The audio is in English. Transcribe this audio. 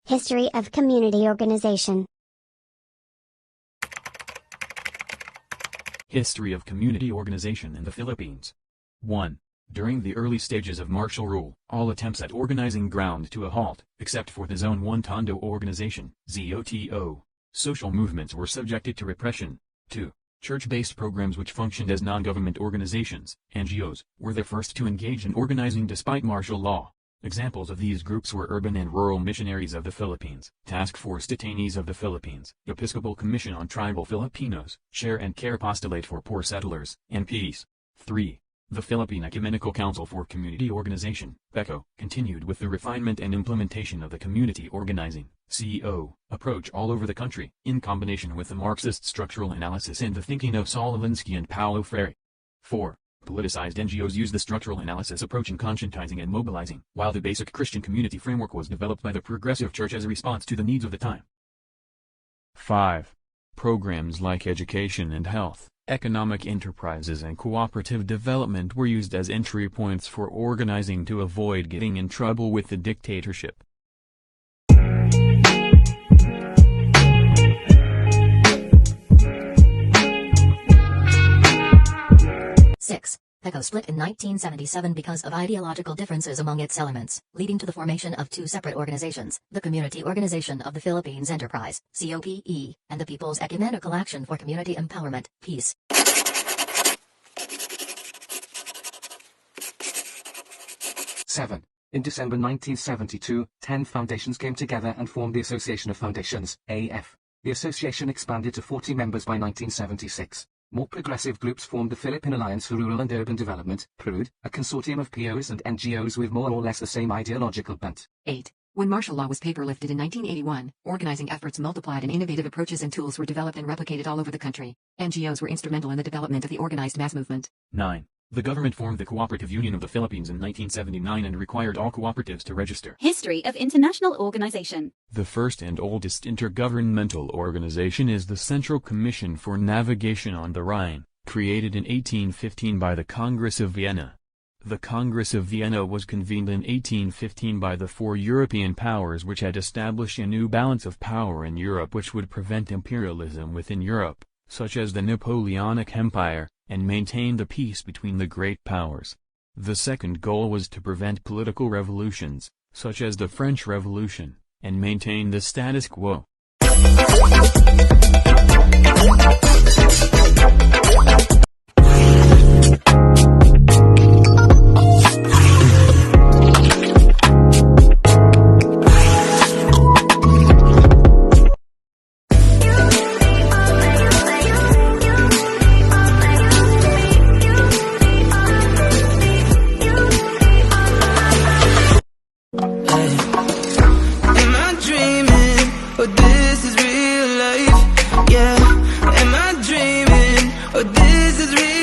History of community organization. History of community organization in the Philippines. 1. During the early stages of martial rule, all attempts at organizing ground to a halt, except for the Zone 1 Tondo Organization, ZOTO. Social movements were subjected to repression. 2. Church-based programs which functioned as non-government organizations, NGOs, were the first to engage in organizing despite martial law. Examples of these groups were Urban and Rural Missionaries of the Philippines, Task Force Detainees of the Philippines, Episcopal Commission on Tribal Filipinos, Share and Care Apostolate for Poor Settlers, and Peace. 3. The Philippine Ecumenical Council for Community Organization, PECO, continued with the refinement and implementation of the community organizing, CO, approach all over the country, in combination with the Marxist structural analysis and the thinking of Saul Alinsky and Paulo Freire. 4. Politicized NGOs use the structural analysis approach in conscientizing and mobilizing, while the basic Christian community framework was developed by the Progressive Church as a response to the needs of the time. 5. Programs like education and health, economic enterprises and cooperative development were used as entry points for organizing to avoid getting in trouble with the dictatorship. 6. PECO split in 1977 because of ideological differences among its elements, leading to the formation of two separate organizations, the Community Organization of the Philippines Enterprise, COPE, and the People's Ecumenical Action for Community Empowerment, Peace. 7. In December 1972, 10 foundations came together and formed the Association of Foundations, AF. The association expanded to 40 members by 1976. More progressive groups formed the Philippine Alliance for Rural and Urban Development, PRUD, a consortium of POs and NGOs with more or less the same ideological bent. 8. When martial law was paper-lifted in 1981, organizing efforts multiplied and innovative approaches and tools were developed and replicated all over the country. NGOs were instrumental in the development of the organized mass movement. 9. The government formed the Cooperative Union of the Philippines in 1979 and required all cooperatives to register. History of international organization. The first and oldest intergovernmental organization is the Central Commission for Navigation on the Rhine, created in 1815 by the Congress of Vienna. The Congress of Vienna was convened in 1815 by the four European powers which had established a new balance of power in Europe which would prevent imperialism within Europe, such as the Napoleonic Empire, and maintain the peace between the great powers. The second goal was to prevent political revolutions, such as the French Revolution, and maintain the status quo. But this is real life, yeah. Am I dreaming? Or this is real